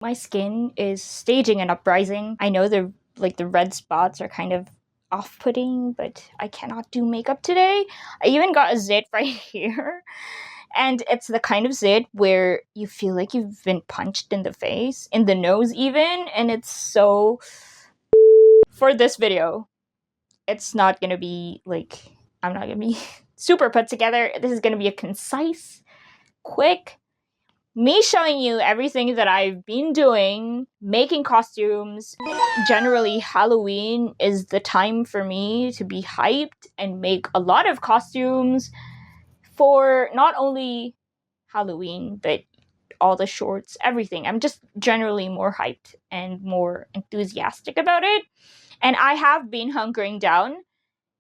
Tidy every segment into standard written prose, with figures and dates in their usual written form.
My skin is staging an uprising. I know the red spots are kind of off-putting, but I cannot do makeup today. I even got a zit right here. And it's the kind of zit where you feel like you've been punched in the face, in the nose even, and it's so... For this video, it's not gonna be like... I'm not gonna be super put together. This is gonna be a concise, quick, me showing you everything that I've been doing, making costumes. Generally, Halloween is the time for me to be hyped and make a lot of costumes for not only Halloween, but all the shorts, everything. I'm just generally more hyped and more enthusiastic about it. And I have been hunkering down.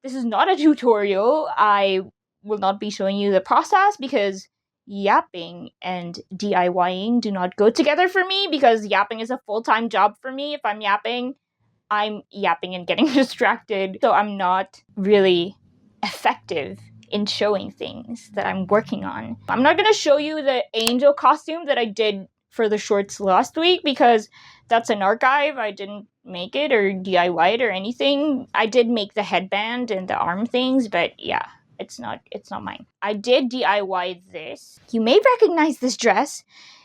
This is not a tutorial. I will not be showing you the process because yapping and DIYing do not go together for me, because yapping is a full-time job for me. If I'm yapping and getting distracted. So I'm not really effective in showing things that I'm working on. I'm not gonna show you the angel costume that I did for the shorts last week because that's an archive. I didn't make it or DIY it or anything. I did make the headband and the arm things, but yeah, it's not mine. I did DIY this. You may recognize this dress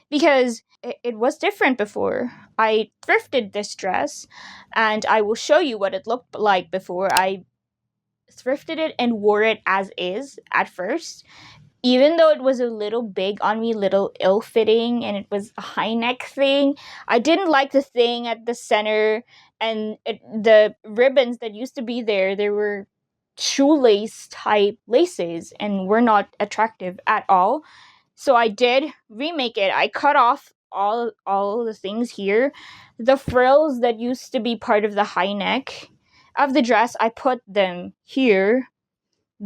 because it was different before. I thrifted this dress, and I will show you what it looked like before I thrifted it and wore it as is at first. Even though it was a little big on me, little ill-fitting, and it was a high neck thing, I didn't like the thing at the center, and the ribbons that used to be there, they were shoelace type laces and were not attractive at all. So I did remake it. I cut off all the things here. The frills that used to be part of the high neck of the dress, I put them here.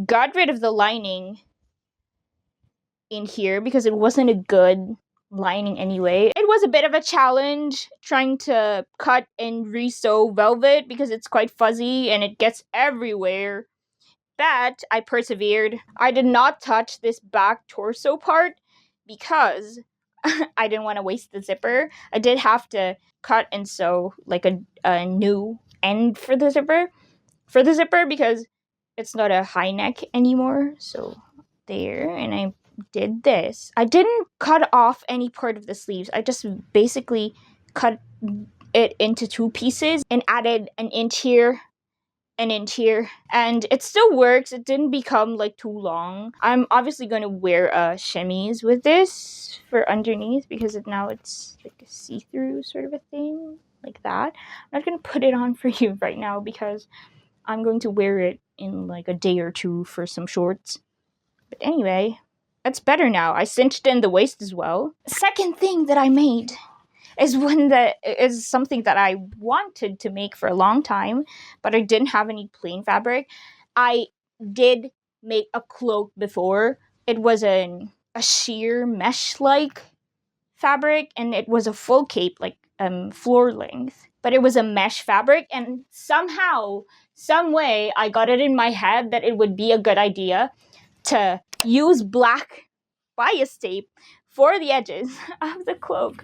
Got rid of the lining in here because it wasn't a good lining anyway. It was a bit of a challenge trying to cut and re-sew velvet because it's quite fuzzy and it gets everywhere. But I persevered. I did not touch this back torso part because I didn't want to waste the zipper. I did have to cut and sew like a new end for the zipper because it's not a high neck anymore. So there, and I did this. I didn't cut off any part of the sleeves. I just basically cut it into two pieces and added an inch here, an inch here, and it still works. It didn't become like too long. I'm obviously going to wear chemise with this for underneath because now it's like a see-through sort of a thing, like that. I'm not going to put it on for you right now because I'm going to wear it in like a day or two for some shorts. But anyway, that's better now. I cinched in the waist as well. Second thing that I made is one that is something that I wanted to make for a long time, but I didn't have any plain fabric. I did make a cloak before. It was a sheer mesh-like fabric, and it was a full cape, like floor length. But it was a mesh fabric, and somehow, some way, I got it in my head that it would be a good idea to use black bias tape for the edges of the cloak.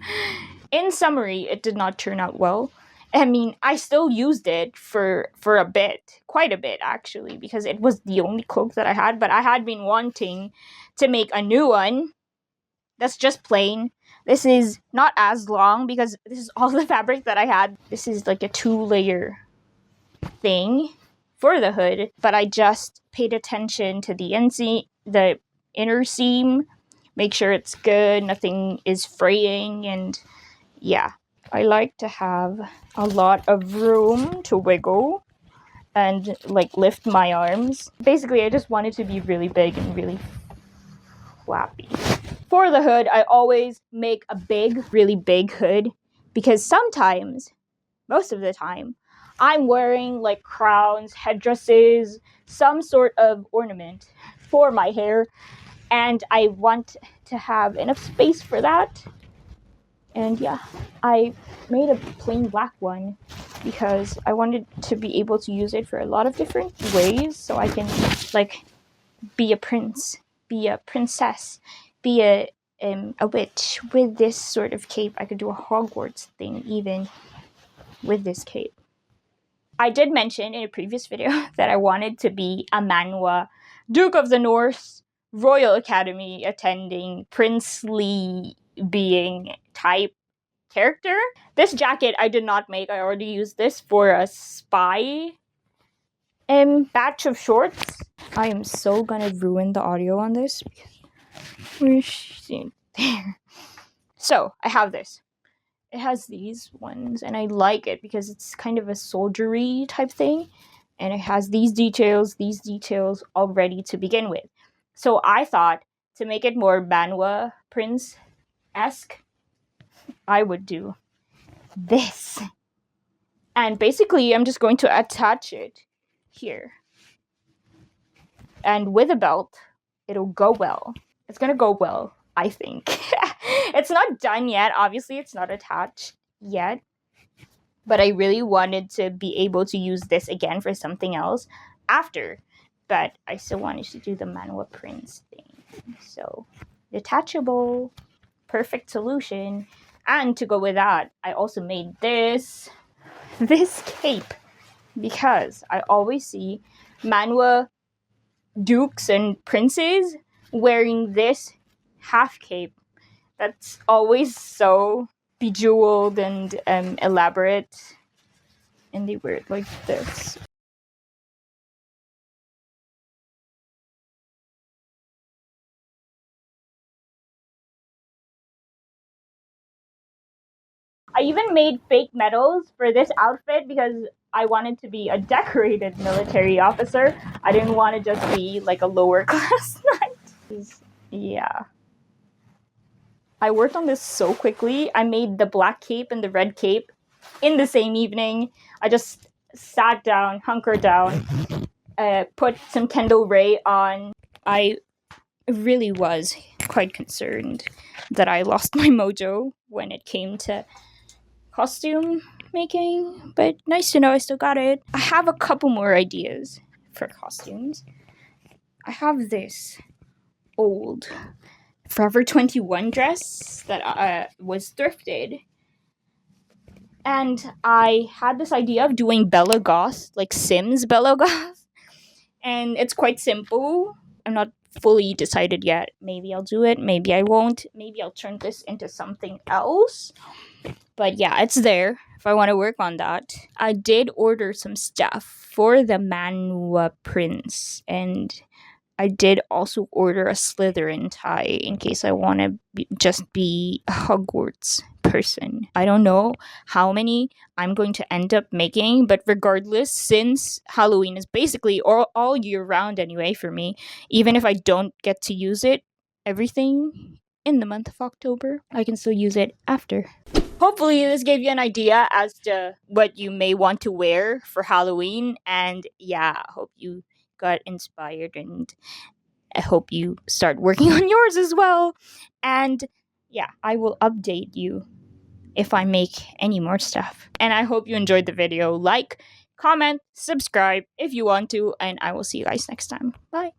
In summary, it did not turn out well. I mean, I still used it for a bit, quite a bit actually, because it was the only cloak that I had, but I had been wanting to make a new one that's just plain. This is not as long because this is all the fabric that I had. This is like a 2-layer thing for the hood, but I just paid attention to the inner seam, make sure it's good, nothing is fraying, and yeah. I like to have a lot of room to wiggle and like lift my arms. Basically, I just want it to be really big and really flappy. For the hood, I always make a really big hood because sometimes, most of the time, I'm wearing like crowns, headdresses, some sort of ornament for my hair, and I want to have enough space for that. And yeah, I made a plain black one because I wanted to be able to use it for a lot of different ways, so I can like be a prince, be a princess, be a a witch with this sort of cape. I could do a Hogwarts thing even with this cape. I did mention in a previous video that I wanted to be a Manwa, Duke of the North, Royal Academy attending, princely being type character. This jacket I did not make. I already used this for a spy batch of shorts. I am so gonna ruin the audio on this. There. So I have this. It has these ones, and I like it because it's kind of a soldiery type thing, and it has these details already to begin with. So I thought to make it more Manwa Prince-esque, I would do this. And basically, I'm just going to attach it here. And with a belt, it'll go well. It's gonna go well, I think. It's not done yet. Obviously, it's not attached yet. But I really wanted to be able to use this again for something else after. But I still wanted to do the Manwa Prince thing. So, detachable, perfect solution. And to go with that, I also made this cape. Because I always see Manwa dukes and princes wearing this half cape. That's always so bejeweled and elaborate, and they wear it like this. I even made fake medals for this outfit because I wanted to be a decorated military officer. I didn't want to just be like a lower class knight. Yeah. I worked on this so quickly. I made the black cape and the red cape in the same evening. I just sat down, hunkered down, put some Kendall Ray on. I really was quite concerned that I lost my mojo when it came to costume making, but nice to know I still got it. I have a couple more ideas for costumes. I have this old Forever 21 dress that was thrifted. And I had this idea of doing Bella Goth, like Sims Bella Goth. And it's quite simple. I'm not fully decided yet. Maybe I'll do it, maybe I won't. Maybe I'll turn this into something else. But yeah, it's there if I want to work on that. I did order some stuff for the Manwa Prince, and I did also order a Slytherin tie in case I want to just be a Hogwarts person. I don't know how many I'm going to end up making, but regardless, since Halloween is basically all year round anyway for me, even if I don't get to use it, everything in the month of October, I can still use it after. Hopefully this gave you an idea as to what you may want to wear for Halloween, and yeah, hope you got inspired, and I hope you start working on yours as well. And yeah, I will update you if I make any more stuff. And I hope you enjoyed the video. Like, comment, subscribe if you want to, and I will see you guys next time. Bye.